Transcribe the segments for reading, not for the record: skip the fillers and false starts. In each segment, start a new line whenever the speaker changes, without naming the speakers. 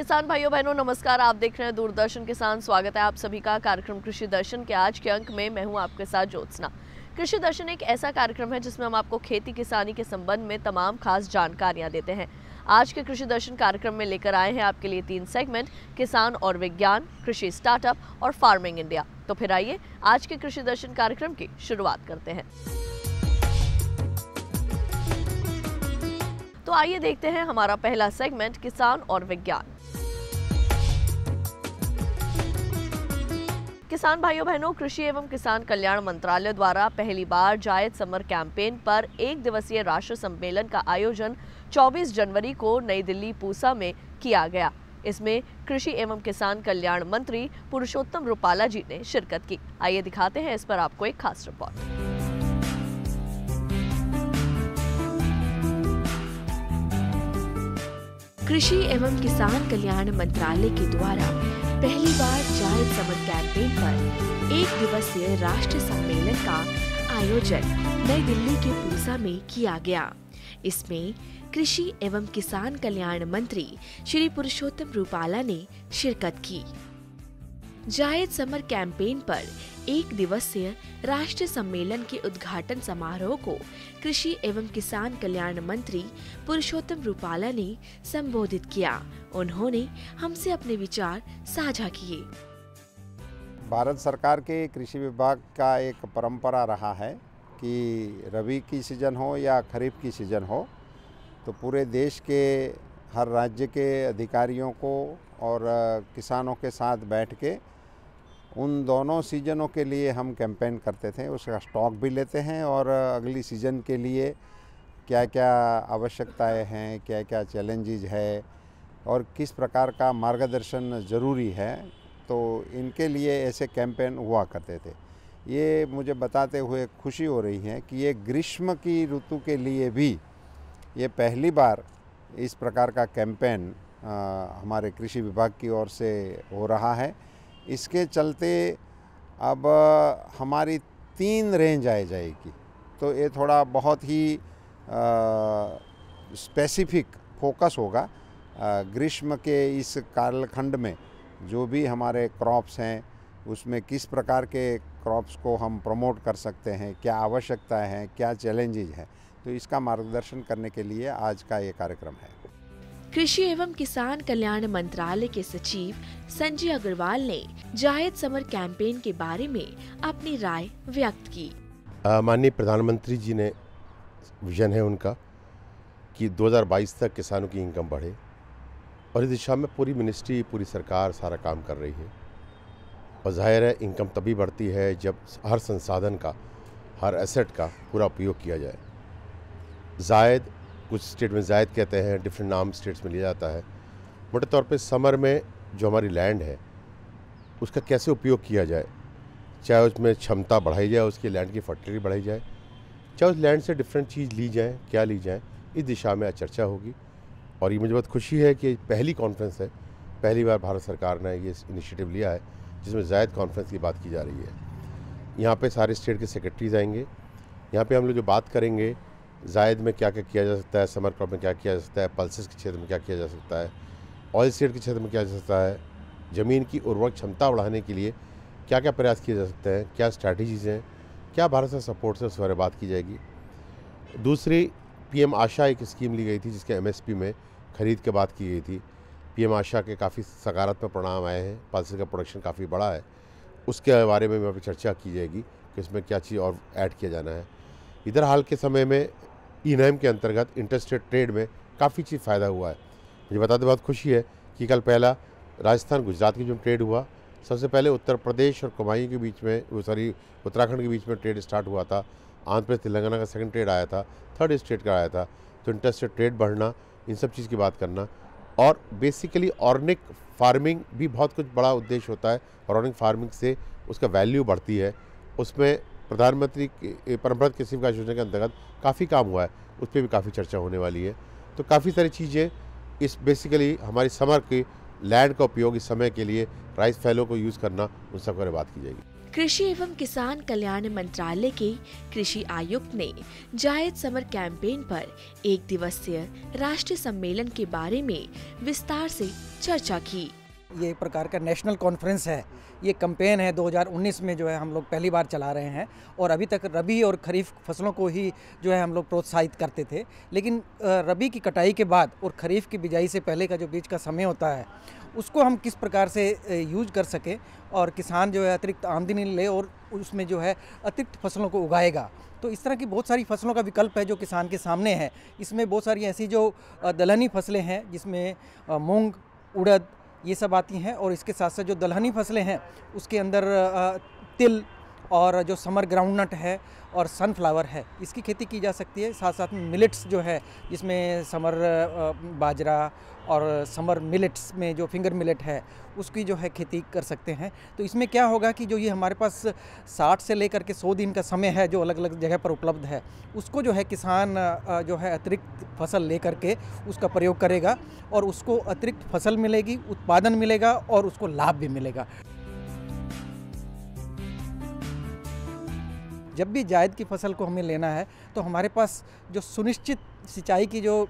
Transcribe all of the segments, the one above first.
किसान भाइयों बहनों नमस्कार। आप देख रहे हैं दूरदर्शन किसान। स्वागत है आप सभी का कार्यक्रम कृषि दर्शन के आज के अंक में। मैं हूं आपके साथ ज्योत्सना। कृषि दर्शन एक ऐसा कार्यक्रम है जिसमें हम आपको खेती किसानी के संबंध में तमाम खास जानकारियां देते हैं। आज के कृषि दर्शन कार्यक्रम में लेकर आए हैं आपके लिए 3 सेगमेंट, किसान और विज्ञान, कृषि स्टार्टअप और फार्मिंग इंडिया। तो फिर आइए आज के कृषि दर्शन कार्यक्रम की शुरुआत करते हैं। तो आइए देखते हैं हमारा पहला सेगमेंट, किसान और विज्ञान। किसान भाइयों बहनों, कृषि एवं किसान कल्याण मंत्रालय द्वारा पहली बार जायद समर कैंपेन पर 1 दिवसीय राष्ट्रीय सम्मेलन का आयोजन 24 जनवरी को नई दिल्ली पूसा में किया गया। इसमें कृषि एवं किसान कल्याण मंत्री पुरुषोत्तम रुपाला जी ने शिरकत की। आइए दिखाते हैं इस पर आपको एक खास रिपोर्ट।
कृषि एवं किसान कल्याण मंत्रालय के द्वारा पहली बार जायद समर कैंपेन पर 1 दिवसीय राष्ट्रीय सम्मेलन का आयोजन नई दिल्ली के पूसा में किया गया। इसमें कृषि एवं किसान कल्याण मंत्री श्री पुरुषोत्तम रुपाला ने शिरकत की। जायद समर कैंपेन पर 1 दिवसीय राष्ट्रीय सम्मेलन के उद्घाटन समारोह को कृषि एवं किसान कल्याण मंत्री पुरुषोत्तम रुपाला ने संबोधित किया। उन्होंने हमसे अपने विचार साझा किए।
भारत सरकार के कृषि विभाग का एक परंपरा रहा है कि रबी की सीज़न हो या खरीफ की सीज़न हो, तो पूरे देश के हर राज्य के अधिकारियों को और किसानों के साथ बैठ के उन दोनों सीजनों के लिए हम कैंपेन करते थे। उसका स्टॉक भी लेते हैं और अगली सीज़न के लिए क्या क्या आवश्यकताएं हैं, क्या क्या चैलेंजेस है और किस प्रकार का मार्गदर्शन ज़रूरी है, तो इनके लिए ऐसे कैंपेन हुआ करते थे। ये मुझे बताते हुए खुशी हो रही है कि ये ग्रीष्म की ऋतु के लिए भी ये पहली बार इस प्रकार का कैंपेन हमारे कृषि विभाग की ओर से हो रहा है। इसके चलते अब हमारी 3 रेंज आ जाएगी, तो ये थोड़ा बहुत ही स्पेसिफिक फोकस होगा। ग्रीष्म के इस कालखंड में जो भी हमारे क्रॉप्स हैं उसमें किस प्रकार के क्रॉप्स को हम प्रमोट कर सकते हैं, क्या आवश्यकताएं हैं, क्या चैलेंजेस हैं, तो इसका मार्गदर्शन करने के लिए आज का ये कार्यक्रम है।
कृषि एवं किसान कल्याण मंत्रालय के सचिव संजय अग्रवाल ने जायद समर कैंपेन के बारे में अपनी राय व्यक्त की।
माननीय प्रधानमंत्री जी ने विजन है उनका कि 2022 तक किसानों की इनकम बढ़े, और इस दिशा में पूरी मिनिस्ट्री, पूरी सरकार सारा काम कर रही है। और जाहिर है इनकम तभी बढ़ती है जब हर संसाधन का, हर एसेट का पूरा उपयोग किया जाए। जायद, कुछ स्टेट में जायद कहते हैं, डिफरेंट नाम स्टेट्स में लिया जाता है। मोटे तौर पे समर में जो हमारी लैंड है उसका कैसे उपयोग किया जाए, चाहे उसमें क्षमता बढ़ाई जाए, उसकी लैंड की फर्टिलिटी बढ़ाई जाए, चाहे उस लैंड से डिफरेंट चीज़ ली जाए, क्या ली जाए, इस दिशा में आज चर्चा होगी। और ये मुझे बहुत खुशी है कि पहली कॉन्फ्रेंस है, पहली बार भारत सरकार ने ये इनिशिएटिव लिया है जिसमें जायद कॉन्फ्रेंस की बात की जा रही है। यहाँ पे सारे स्टेट के सेक्रेटरीज आएंगे। यहाँ पे हम लोग जो बात करेंगे जायद में क्या क्या किया जा सकता है, समर क्रॉप में क्या किया जा सकता है, पल्सेस के क्षेत्र में क्या किया जा सकता है, ऑयल सीड के क्षेत्र में क्या जा सकता है, ज़मीन की उर्वरक क्षमता बढ़ाने के लिए क्या क्या प्रयास किए जा सकते हैं, क्या स्ट्रैटेजीज़ हैं, क्या भारत से सपोर्ट से उस बारे में बात की जाएगी। दूसरी, पीएम आशा एक स्कीम ली गई थी जिसके एमएसपी में खरीद के बात की गई थी। पीएम आशा के काफ़ी सकारात्मक परिणाम आए हैं, पल्सेस का प्रोडक्शन काफ़ी बड़ा है, उसके बारे में वहाँ पर चर्चा की जाएगी कि उसमें क्या चीज़ और ऐड किया जाना है। इधर हाल के समय में ई-नैम के अंतर्गत इंटरस्टेट ट्रेड में काफ़ी चीज़ फ़ायदा हुआ है। मुझे बताते बहुत खुशी है कि कल पहला राजस्थान गुजरात की जो ट्रेड हुआ, सबसे पहले उत्तर प्रदेश और कुमाऊं के बीच में, उत्तराखंड के बीच में ट्रेड स्टार्ट हुआ था। आंध्र प्रदेश तेलंगाना का सेकंड ट्रेड आया था, थर्ड स्टेट का आया था। तो इंटरस्टेट ट्रेड बढ़ना, इन सब चीज़ की बात करना, और बेसिकली ऑर्गेनिक फार्मिंग भी बहुत कुछ बड़ा उद्देश्य होता है। ऑर्गेनिक फार्मिंग से उसका वैल्यू बढ़ती है। उसमें प्रधानमंत्री परंपरागत कृषि विकास योजना के अंतर्गत काफ़ी काम हुआ है, उस पर भी काफ़ी चर्चा होने वाली है। तो काफ़ी सारी चीज़ें इस बेसिकली हमारी समर के लैंड का उपयोग इस समय के लिए राइस फैलो को यूज़ करना, उन सब पर बात की जाएगी।
कृषि एवं किसान कल्याण मंत्रालय के कृषि आयुक्त ने जायद समर कैंपेन पर एक दिवसीय राष्ट्रीय सम्मेलन के बारे में विस्तार से चर्चा की।
ये एक प्रकार का नेशनल कॉन्फ्रेंस है, ये कैंपेन है 2019 में जो है हम लोग पहली बार चला रहे हैं और अभी तक रबी और खरीफ फसलों को ही जो है हम लोग प्रोत्साहित करते थे, लेकिन रबी की कटाई के बाद और खरीफ की बिजाई से पहले का जो बीच का समय होता है उसको हम किस प्रकार से यूज कर सकें और किसान जो है अतिरिक्त आमदनी ले और उसमें जो है अतिरिक्त फसलों को उगाएगा। तो इस तरह की बहुत सारी फसलों का विकल्प है जो किसान के सामने है। इसमें बहुत सारी ऐसी जो दलहनी फसलें हैं जिसमें मूंग, उड़द ये सब आती हैं और इसके साथ साथ जो दलहनी फसलें हैं उसके अंदर तिल और जो समर ग्राउंडनट है और सनफ्लावर है, इसकी खेती की जा सकती है। साथ साथ में मिलेट्स जो है जिसमें समर बाजरा और समर मिलेट्स में जो फिंगर मिलेट है उसकी जो है खेती कर सकते हैं। तो इसमें क्या होगा कि जो ये हमारे पास 60 से लेकर के 100 दिन का समय है जो अलग अलग जगह पर उपलब्ध है, उसको जो है किसान जो है अतिरिक्त फसल लेकर के उसका प्रयोग करेगा और उसको अतिरिक्त फसल मिलेगी, उत्पादन मिलेगा और उसको लाभ भी मिलेगा। जब भी जायद की फसल को हमें लेना है तो हमारे पास जो सुनिश्चित सिंचाई की जो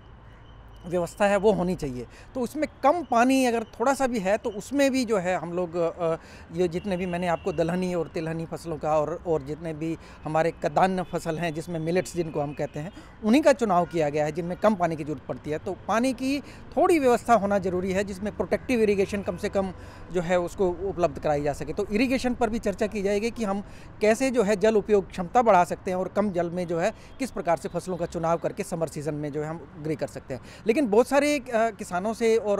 व्यवस्था है वो होनी चाहिए। तो उसमें कम पानी अगर थोड़ा सा भी है तो उसमें भी जो है हम लोग ये जितने भी मैंने आपको दलहनी और तिलहनी फसलों का और जितने भी हमारे कदान्न फसल हैं जिसमें मिलेट्स जिनको हम कहते हैं उन्हीं का चुनाव किया गया है जिनमें कम पानी की जरूरत पड़ती है। तो पानी की थोड़ी व्यवस्था होना ज़रूरी है जिसमें प्रोटेक्टिव इरीगेशन कम से कम जो है उसको उपलब्ध कराई जा सके। तो इरीगेशन पर भी चर्चा की जाएगी कि हम कैसे जो है जल उपयोग क्षमता बढ़ा सकते हैं और कम जल में जो है किस प्रकार से फसलों का चुनाव करके समर सीजन में जो है हम ग्रे कर सकते हैं। लेकिन बहुत सारे किसानों से और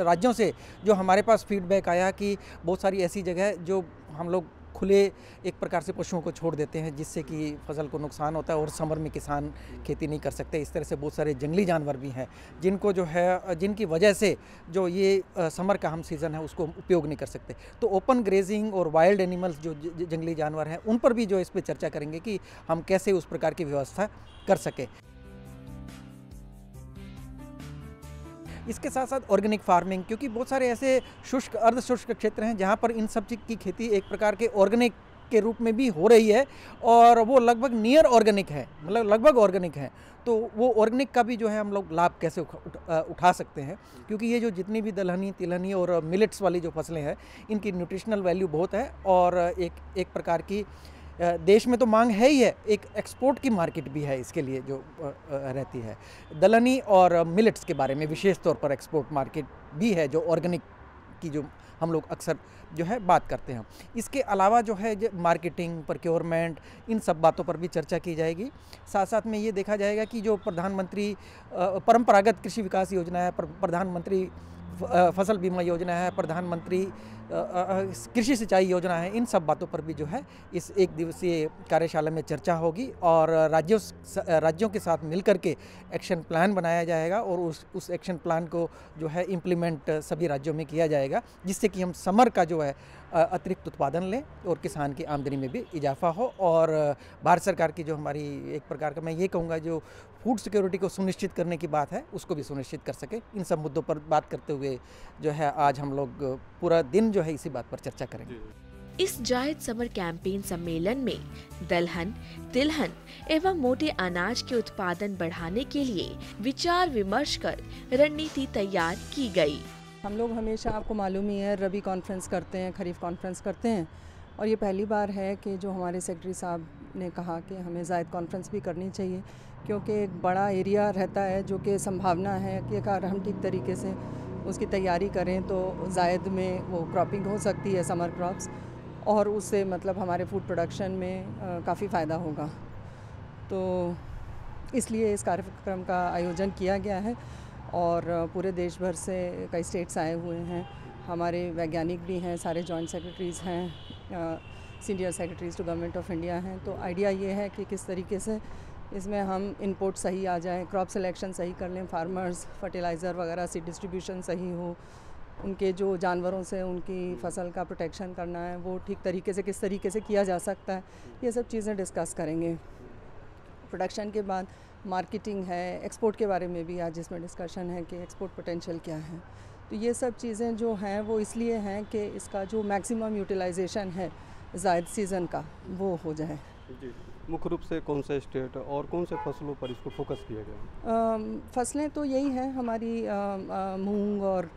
राज्यों से जो हमारे पास फीडबैक आया कि बहुत सारी ऐसी जगह जो हम लोग खुले एक प्रकार से पशुओं को छोड़ देते हैं जिससे कि फसल को नुकसान होता है और समर में किसान खेती नहीं कर सकते। इस तरह से बहुत सारे जंगली जानवर भी हैं जिनको जो है जिनकी वजह से जो ये समर का हम सीज़न है उसको उपयोग नहीं कर सकते। तो ओपन ग्रेजिंग और वाइल्ड एनिमल्स जो जंगली जानवर हैं उन पर भी जो इस पर चर्चा करेंगे कि हम कैसे उस प्रकार की व्यवस्था कर सकें। इसके साथ साथ ऑर्गेनिक फार्मिंग, क्योंकि बहुत सारे ऐसे शुष्क अर्ध शुष्क क्षेत्र हैं जहाँ पर इन सब चीज़ की खेती एक प्रकार के ऑर्गेनिक के रूप में भी हो रही है और वो लगभग नियर ऑर्गेनिक है, मतलब लगभग ऑर्गेनिक है। तो वो ऑर्गेनिक का भी जो है हम लोग लाभ कैसे उठा सकते हैं, क्योंकि ये जो जितनी भी दलहनी तिलहनी और मिलेट्स वाली जो फसलें हैं इनकी न्यूट्रिशनल वैल्यू बहुत है और एक प्रकार की देश में तो मांग है ही है, एक एक्सपोर्ट की मार्केट भी है इसके लिए जो रहती है। दलहनी और मिलेट्स के बारे में विशेष तौर पर एक्सपोर्ट मार्केट भी है जो ऑर्गेनिक की जो हम लोग अक्सर जो है बात करते हैं। इसके अलावा जो है मार्केटिंग, प्रोक्योरमेंट, इन सब बातों पर भी चर्चा की जाएगी। साथ साथ में ये देखा जाएगा कि जो प्रधानमंत्री परंपरागत कृषि विकास योजना है, प्रधानमंत्री फसल बीमा योजना है, प्रधानमंत्री कृषि सिंचाई योजना है, इन सब बातों पर भी जो है इस एक दिवसीय कार्यशाला में चर्चा होगी और राज्यों के साथ मिलकर के एक्शन प्लान बनाया जाएगा और उस एक्शन प्लान को जो है इम्प्लीमेंट सभी राज्यों में किया जाएगा, जिससे कि हम समर का जो है अतिरिक्त उत्पादन लें और किसान की आमदनी में भी इजाफा हो। और भारत सरकार की जो हमारी एक प्रकार का मैं ये कहूँगा जो फूड सिक्योरिटी को सुनिश्चित करने की बात है उसको भी सुनिश्चित कर सके। इन सब मुद्दों पर बात करते हुए जो है आज हम लोग पूरा दिन जो है इसी बात पर चर्चा करेंगे।
इस जायद समर कैंपेन सम्मेलन में दलहन, तिलहन एवं मोटे अनाज के उत्पादन बढ़ाने के लिए विचार विमर्श कर रणनीति तैयार की गई।
हम लोग हमेशा, आपको मालूम ही है, रबी कॉन्फ्रेंस करते हैं, खरीफ कॉन्फ्रेंस करते हैं और ये पहली बार है कि जो हमारे सेक्रेटरी साहब ने कहा कि हमें जायद कॉन्फ्रेंस भी करनी चाहिए, क्योंकि एक बड़ा एरिया रहता है जो कि संभावना है कि अगर हम ठीक तरीके से उसकी तैयारी करें तो जायद में वो क्रॉपिंग हो सकती है, समर क्रॉप्स, और उससे मतलब हमारे फूड प्रोडक्शन में काफ़ी फ़ायदा होगा। तो इसलिए इस कार्यक्रम का आयोजन किया गया है और पूरे देश भर से कई स्टेट्स आए हुए हैं, हमारे वैज्ञानिक भी हैं, सारे जॉइंट सेक्रेटरीज़ हैं, senior secretaries to government of India हैं। तो आइडिया ये है कि किस तरीके से इसमें हम इनपुट सही आ जाएं, क्रॉप सिलेक्शन सही कर लें, फार्मर्स फर्टिलाइज़र वगैरह सीड डिस्ट्रीब्यूशन सही हो, उनके जो जानवरों से उनकी फसल का प्रोटेक्शन करना है वो ठीक तरीके से किस तरीके से किया जा सकता है, ये सब चीज़ें डिस्कस करेंगे। प्रोडक्शन के बाद मार्केटिंग है, एक्सपोर्ट के बारे में भी आज इसमें डिस्कशन है कि एक्सपोर्ट पोटेंशियल क्या है। तो ये सब चीज़ें जो हैं वो इसलिए हैं कि इसका जो मैक्सिमम यूटिलाइजेशन है जायद सीज़न का वो हो जाए।
जी, मुख्य रूप से कौन सा स्टेट और कौन से फसलों पर इसको फोकस किया गया?
फसलें तो यही हैं हमारी, मूंग और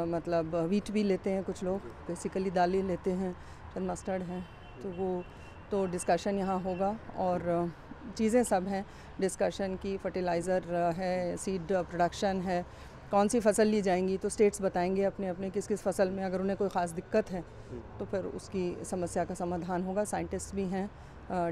मतलब वीट भी लेते हैं कुछ लोग, बेसिकली दालें लेते हैं, फिर मस्टर्ड है, तो वो तो डिस्कशन यहाँ होगा। और चीज़ें सब हैं डिस्कशन की, फर्टिलाइज़र है, सीड प्रोडक्शन है, कौन सी फसल ली जाएंगी तो स्टेट्स बताएंगे अपने अपने किस किस फसल में अगर उन्हें कोई ख़ास दिक्कत है तो फिर उसकी समस्या का समाधान होगा। साइंटिस्ट भी हैं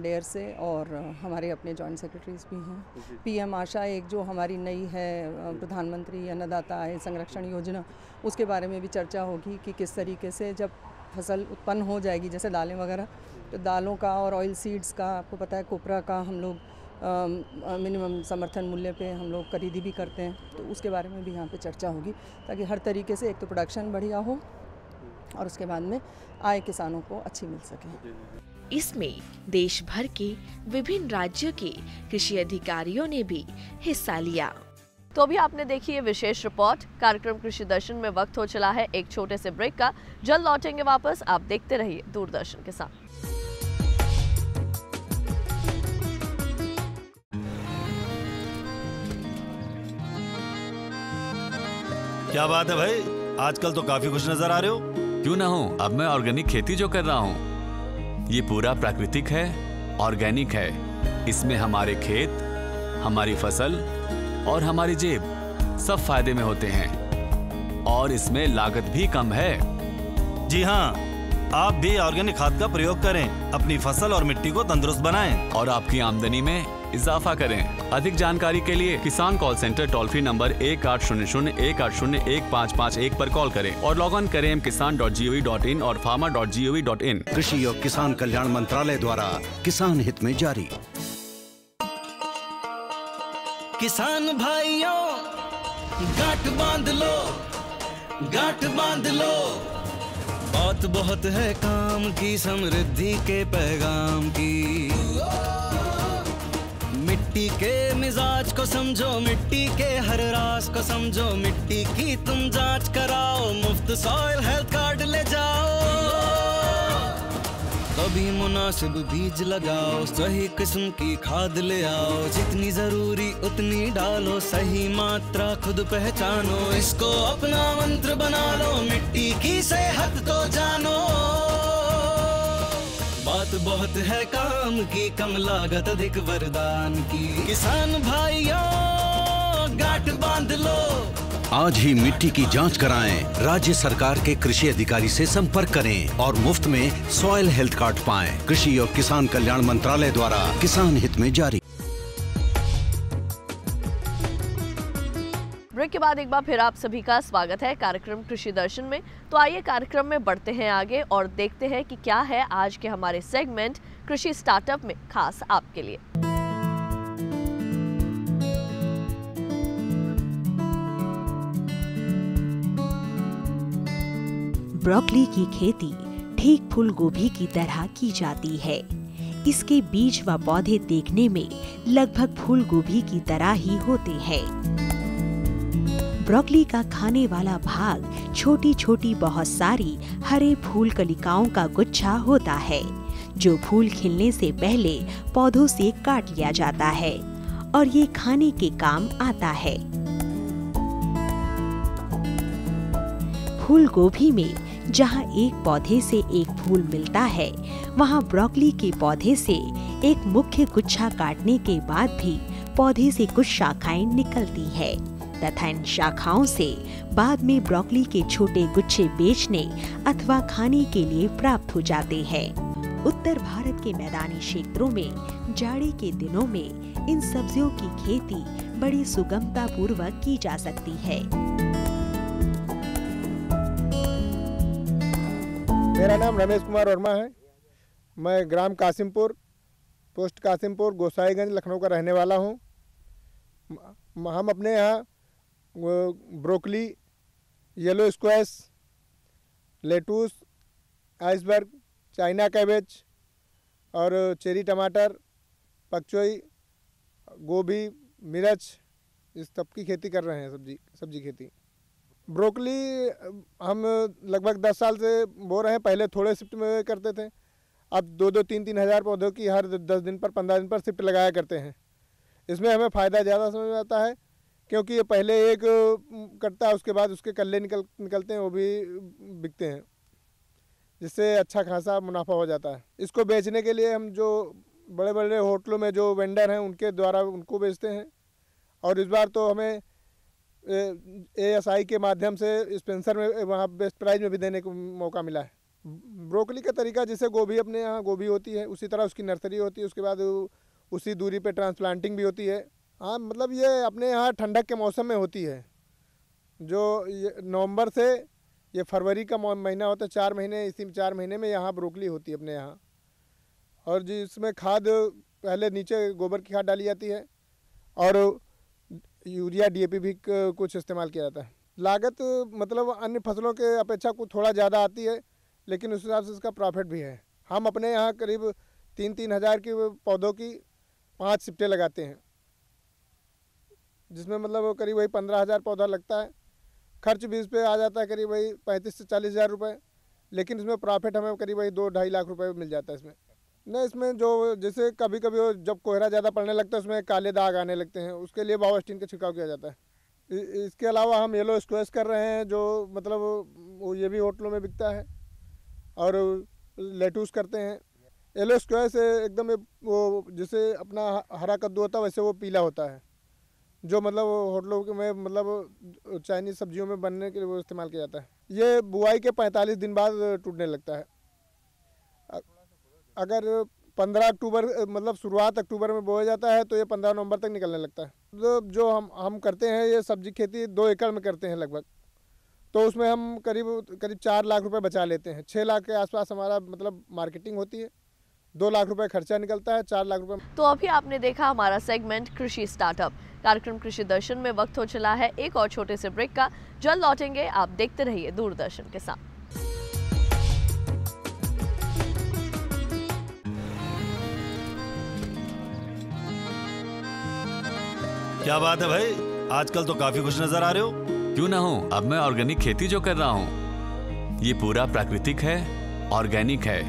डेयर से और हमारे अपने जॉइंट सेक्रेटरीज भी हैं। पीएम आशा एक जो हमारी नई है प्रधानमंत्री अन्नदाता आय संरक्षण योजना, उसके बारे में भी चर्चा होगी कि किस तरीके से जब फसल उत्पन्न हो जाएगी जैसे दालें वगैरह, तो दालों का और ऑयल सीड्स का आपको पता है कोपरा का हम लोग मिनिमम समर्थन मूल्य पे हम लोग खरीदी भी करते हैं, तो उसके बारे में भी यहाँ पे चर्चा होगी ताकि हर तरीके से एक तो प्रोडक्शन बढ़िया हो और उसके बाद में आय किसानों को अच्छी मिल सके।
इसमें देश भर के विभिन्न राज्यों के कृषि अधिकारियों ने भी हिस्सा लिया।
तो अभी आपने देखी ये विशेष रिपोर्ट। कार्यक्रम कृषि दर्शन में वक्त हो चला है एक छोटे से ब्रेक का। जल्द लौटेंगे वापस, आप देखते रहिए दूरदर्शन के साथ।
क्या बात है भाई, आजकल तो काफी खुश नजर आ रहे हो।
क्यों ना हो, अब मैं ऑर्गेनिक खेती जो कर रहा हूँ ये पूरा प्राकृतिक है, ऑर्गेनिक है। इसमें हमारे खेत, हमारी फसल और हमारी जेब सब फायदे में होते हैं और इसमें लागत भी कम है।
जी हाँ, आप भी ऑर्गेनिक खाद का प्रयोग करें, अपनी फसल और मिट्टी को तंदुरुस्त बनाएं
और आपकी आमदनी में इजाफा करें। अधिक जानकारी के लिए किसान call centre toll free number 1800-180-1551 पर कॉल करें और लॉग ऑन करें kisan.gov.in और farmer.gov.in।
कृषि और किसान कल्याण मंत्रालय द्वारा किसान हित में जारी।
किसान भाइयों गांठ बांध लो, गांठ बांध लो, बात बहुत है काम की, समृद्धि के पैगाम की। मिट्टी के मिजाज को समझो, मिट्टी के हर राज को समझो, मिट्टी की तुम जांच कराओ, मुफ्त सॉइल हेल्थ कार्ड ले जाओ। कभी मुनासिब बीज लगाओ, सही किस्म की खाद ले आओ, जितनी जरूरी उतनी डालो, सही मात्रा खुद पहचानो, इसको अपना मंत्र बना लो, मिट्टी की सेहत को जानो। बात बहुत है काम की, कम लागत अधिक वरदान की। किसान भाइयों गांठ बांध लो,
आज ही मिट्टी की जांच कराएं। राज्य सरकार के कृषि अधिकारी से संपर्क करें और मुफ्त में सॉइल हेल्थ कार्ड पाएं। कृषि और किसान कल्याण मंत्रालय द्वारा किसान हित में जारी।
ब्रेक के बाद एक बार फिर आप सभी का स्वागत है कार्यक्रम कृषि दर्शन में। तो आइए कार्यक्रम में बढ़ते हैं आगे और देखते हैं कि क्या है आज के हमारे सेगमेंट कृषि स्टार्टअप में खास आपके लिए।
ब्रोकली की खेती ठीक फूल गोभी की तरह की जाती है। इसके बीज व पौधे देखने में लगभग फूल गोभी की तरह ही होते हैं। ब्रोकली का खाने वाला भाग छोटी छोटी बहुत सारी हरे फूल कलिकाओं का गुच्छा होता है, जो फूल खिलने से पहले पौधों से काट लिया जाता है और ये खाने के काम आता है। फूल गोभी में जहाँ एक पौधे से एक फूल मिलता है, वहाँ ब्रोकली के पौधे से एक मुख्य गुच्छा काटने के बाद भी पौधे से कुछ शाखाएं निकलती है तथा इन शाखाओं से बाद में ब्रोकली के छोटे गुच्छे बेचने अथवा खाने के लिए प्राप्त हो जाते हैं। उत्तर भारत के मैदानी क्षेत्रों में जाड़े के दिनों में इन सब्जियों की खेती बड़ी सुगमता पूर्वक की जा सकती है।
मेरा नाम रमेश कुमार वर्मा है। मैं ग्राम कासिमपुर, पोस्ट कासिमपुर, गोसाईगंज, लखनऊ का रहने वाला हूँ। हम अपने यहाँ broccoli, yellow squash, lettuce, iceberg, China cabbage और चेरी टमाटर, पकचोई, गोभी, मिर्च, इस सब की खेती कर रहे हैं। सब्जी खेती। ब्रोकली हम लगभग 10 साल से बो रहे हैं। पहले थोड़े शिफ्ट में करते थे, अब 2-2, 3-3 हज़ार पौधों की हर 10 दिन पर 15 दिन पर शिफ्ट लगाया करते हैं। इसमें हमें फ़ायदा ज़्यादा समझ में आता है, क्योंकि ये पहले एक कटता है, उसके बाद उसके कल्ले निकलते हैं, वो भी बिकते हैं, जिससे अच्छा खासा मुनाफा हो जाता है। इसको बेचने के लिए हम जो बड़े बड़े होटलों में जो वेंडर हैं उनके द्वारा उनको बेचते हैं, और इस बार तो हमें ASI के माध्यम से स्पेंसर में वहाँ बेस्ट प्राइस में भी देने को मौका मिला है। ब्रोकली का तरीका, जैसे गोभी अपने यहाँ गोभी होती है उसी तरह उसकी नर्सरी होती है, उसके बाद उसी दूरी पे ट्रांसप्लांटिंग भी होती है। हाँ, मतलब ये अपने यहाँ ठंडक के मौसम में होती है, जो नवंबर से ये फरवरी का महीना होता है, 4 महीने, इसी 4 महीने में यहाँ ब्रोकली होती है अपने यहाँ। और जिसमें खाद पहले नीचे गोबर की खाद डाली जाती है और यूरिया DAP भी कुछ इस्तेमाल किया जाता है। लागत मतलब अन्य फसलों के अपेक्षा कुछ थोड़ा ज़्यादा आती है, लेकिन उस हिसाब से इसका प्रॉफिट भी है। हम अपने यहाँ करीब 3-3 हज़ार की पौधों की 5 शिफ्टें लगाते हैं, जिसमें मतलब करीब वही 15,000 पौधा लगता है। खर्च भी इस पर आ जाता है करीब वही 35 से 40 हज़ार रुपये, लेकिन इसमें प्रॉफिट हमें करीब वही 2-2.5 लाख रुपये मिल जाता है इसमें। नहीं, इसमें जो जैसे कभी कभी जब कोहरा ज़्यादा पड़ने लगता है उसमें काले दाग आने लगते हैं, उसके लिए बायोस्टीन का छिड़काव किया जाता है। इसके अलावा हम येलो स्क्वैश कर रहे हैं, जो मतलब वो ये भी होटलों में बिकता है, और लेटूस करते हैं। येलो स्क्वैश एकदम वो जैसे अपना हरा कद्दू होता है वैसे वो पीला होता है, जो मतलब होटलों में मतलब चाइनीज़ सब्जियों में बनने के लिए वो इस्तेमाल किया जाता है। ये बुआई के 45 दिन बाद टूटने लगता है। अगर 15 अक्टूबर मतलब शुरुआत अक्टूबर में बोया जाता है तो ये 15 नवंबर तक निकलने लगता है। तो जो हम करते हैं ये सब्जी खेती 2 एकड़ में करते हैं लगभग, तो उसमें हम करीब 4 लाख रुपए बचा लेते हैं। 6 लाख के आसपास हमारा मतलब मार्केटिंग होती है, 2 लाख रुपए खर्चा निकलता है, 4 लाख रुपए।
तो अभी आपने देखा हमारा सेगमेंट कृषि स्टार्टअप। कार्यक्रम कृषि दर्शन में वक्त हो चला है एक और छोटे से ब्रेक का। जल्द लौटेंगे, आप देखते रहिए दूरदर्शन के साथ।
क्या बात है भाई, आजकल तो काफी खुश नजर आ रहे हो।
क्यों ना हो, अब मैं ऑर्गेनिक खेती जो कर रहा हूँ ये पूरा प्राकृतिक है, ऑर्गेनिक है।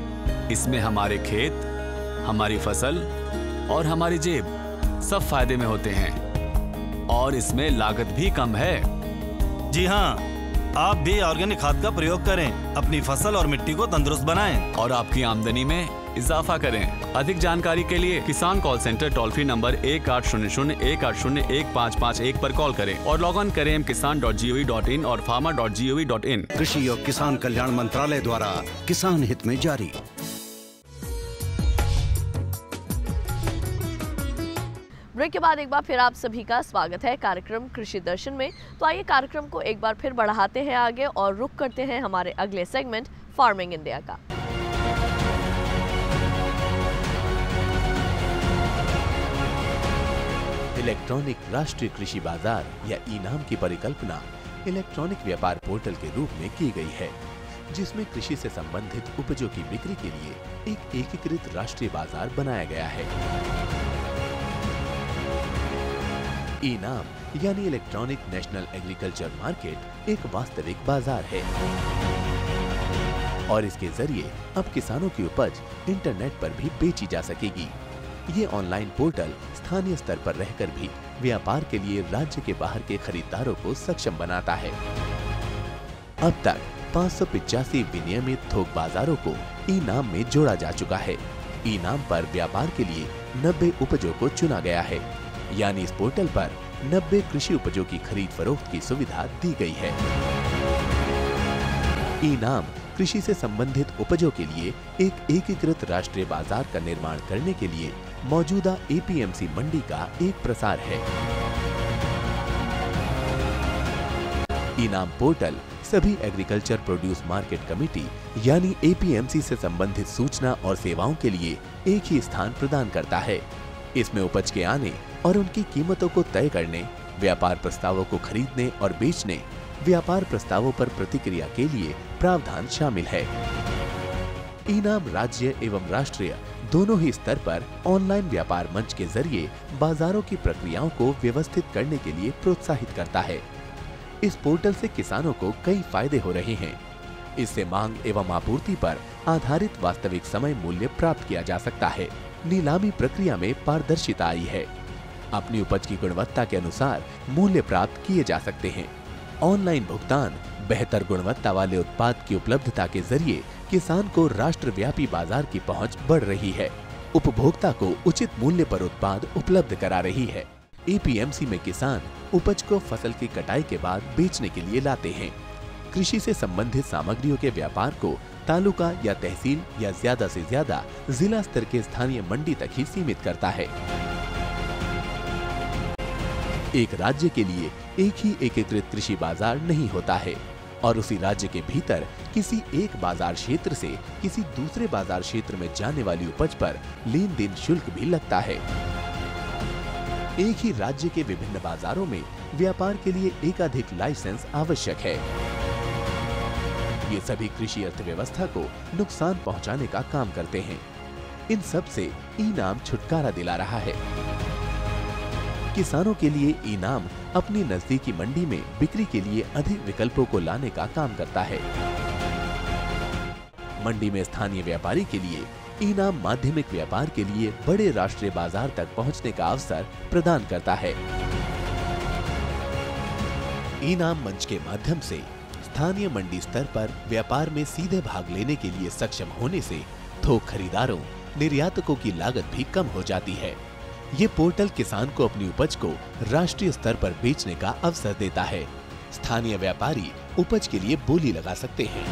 इसमें हमारे खेत, हमारी फसल और हमारी जेब सब फायदे में होते हैं, और इसमें लागत भी कम है।
जी हाँ, आप भी ऑर्गेनिक खाद का प्रयोग करें, अपनी फसल और मिट्टी को तंदुरुस्त बनाएं
और आपकी आमदनी में इजाफा करें। अधिक जानकारी के लिए किसान call centre toll free number 1800-180-1551 पर कॉल करें और लॉग ऑन करें kisan.gov.in और farmer.gov.in।
कृषि और किसान कल्याण मंत्रालय द्वारा किसान हित में जारी।
ब्रेक के बाद एक बार फिर आप सभी का स्वागत है कार्यक्रम कृषि दर्शन में। तो आइए कार्यक्रम को एक बार फिर बढ़ाते हैं आगे और रुख करते हैं हमारे अगले सेगमेंट फार्मिंग इंडिया का।
इलेक्ट्रॉनिक राष्ट्रीय कृषि बाजार या ई-नाम की परिकल्पना इलेक्ट्रॉनिक व्यापार पोर्टल के रूप में की गई है, जिसमें कृषि से संबंधित उपजों की बिक्री के लिए एक एकीकृत राष्ट्रीय बाजार बनाया गया है। ई-नाम यानी इलेक्ट्रॉनिक नेशनल एग्रीकल्चर मार्केट एक वास्तविक बाजार है और इसके जरिए अब किसानों की उपज इंटरनेट पर भी बेची जा सकेगी। ये ऑनलाइन पोर्टल स्थानीय स्तर पर रहकर भी व्यापार के लिए राज्य के बाहर के खरीदारों को सक्षम बनाता है। अब तक 585 विनियमित थोक बाजारों को ई-नाम में जोड़ा जा चुका है। ई-नाम पर व्यापार के लिए 90 उपजों को चुना गया है, यानी इस पोर्टल पर 90 कृषि उपजों की खरीद फरोख्त की सुविधा दी गई है। ई-नाम कृषि से संबंधित उपजों के लिए एक एकीकृत राष्ट्रीय बाजार का निर्माण करने के लिए मौजूदा APMC मंडी का एक प्रसार है। ई-नाम पोर्टल सभी एग्रीकल्चर प्रोड्यूस मार्केट कमेटी यानी APMC से संबंधित सूचना और सेवाओं के लिए एक ही स्थान प्रदान करता है। इसमें उपज के आने और उनकी कीमतों को तय करने, व्यापार प्रस्तावों को खरीदने और बेचने, व्यापार प्रस्तावों पर प्रतिक्रिया के लिए प्रावधान शामिल है। ई-नाम राज्य एवं राष्ट्रीय दोनों ही स्तर पर ऑनलाइन व्यापार मंच के जरिए बाजारों की प्रक्रियाओं को व्यवस्थित करने के लिए प्रोत्साहित करता है। इस पोर्टल से किसानों को कई फायदे हो रहे हैं। इससे मांग एवं आपूर्ति पर आधारित वास्तविक समय मूल्य प्राप्त किया जा सकता है। नीलामी प्रक्रिया में पारदर्शिता आई है। अपनी उपज की गुणवत्ता के अनुसार मूल्य प्राप्त किए जा सकते हैं। ऑनलाइन भुगतान, बेहतर गुणवत्ता वाले उत्पाद की उपलब्धता के जरिए किसान को राष्ट्रव्यापी बाजार की पहुंच बढ़ रही है। उपभोक्ता को उचित मूल्य पर उत्पाद उपलब्ध करा रही है। एपीएमसी में किसान उपज को फसल की कटाई के बाद बेचने के लिए लाते हैं। कृषि से संबंधित सामग्रियों के व्यापार को तालुका या तहसील या ज्यादा से ज्यादा जिला स्तर के स्थानीय मंडी तक ही सीमित करता है। एक राज्य के लिए एक ही एकीकृत कृषि बाजार नहीं होता है और उसी राज्य के भीतर किसी एक बाजार क्षेत्र से किसी दूसरे बाजार क्षेत्र में जाने वाली उपज पर लेन देन शुल्क भी लगता है। एक ही राज्य के विभिन्न बाजारों में व्यापार के लिए एकाधिक लाइसेंस आवश्यक है। ये सभी कृषि अर्थव्यवस्था को नुकसान पहुंचाने का काम करते हैं। इन सब से ई-नाम छुटकारा दिला रहा है। किसानों के लिए ई-नाम अपनी नजदीकी मंडी में बिक्री के लिए अधिक विकल्पों को लाने का काम करता है। मंडी में स्थानीय व्यापारी के लिए ई-नाम माध्यमिक व्यापार के लिए बड़े राष्ट्रीय बाजार तक पहुंचने का अवसर प्रदान करता है। ई-नाम मंच के माध्यम से स्थानीय मंडी स्तर पर व्यापार में सीधे भाग लेने के लिए सक्षम होने से थोक खरीदारों, निर्यातकों की लागत भी कम हो जाती है। ये पोर्टल किसान को अपनी उपज को राष्ट्रीय स्तर पर बेचने का अवसर देता है। स्थानीय व्यापारी उपज के लिए बोली लगा सकते हैं।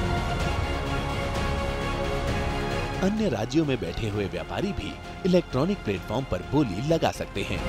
अन्य राज्यों में बैठे हुए व्यापारी भी इलेक्ट्रॉनिक प्लेटफॉर्म पर बोली लगा सकते हैं।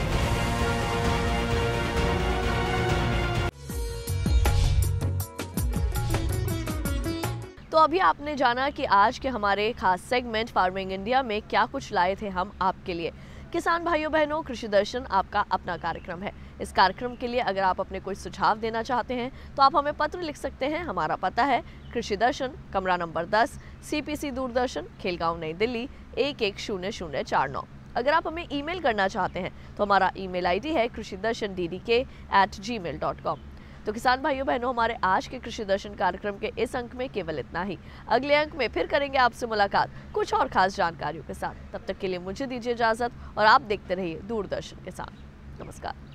तो अभी आपने जाना कि आज के हमारे खास सेगमेंट फार्मिंग इंडिया में क्या कुछ लाए थे हम आपके लिए। किसान भाइयों बहनों, कृषि दर्शन आपका अपना कार्यक्रम है। इस कार्यक्रम के लिए अगर आप अपने कोई सुझाव देना चाहते हैं तो आप हमें पत्र लिख सकते हैं। हमारा पता है कृषि दर्शन, कमरा नंबर 10, CPC दूरदर्शन, खेलगांव, नई दिल्ली 110049। अगर आप हमें ईमेल करना चाहते हैं तो हमारा ईमेल ID है krishidarshandddk@gmail.com। तो किसान भाइयों बहनों, हमारे आज के कृषि दर्शन कार्यक्रम के इस अंक में केवल इतना ही। अगले अंक में फिर करेंगे आपसे मुलाकात कुछ और खास जानकारियों के साथ। तब तक के लिए मुझे दीजिए इजाजत और आप देखते रहिए दूरदर्शन किसान। नमस्कार।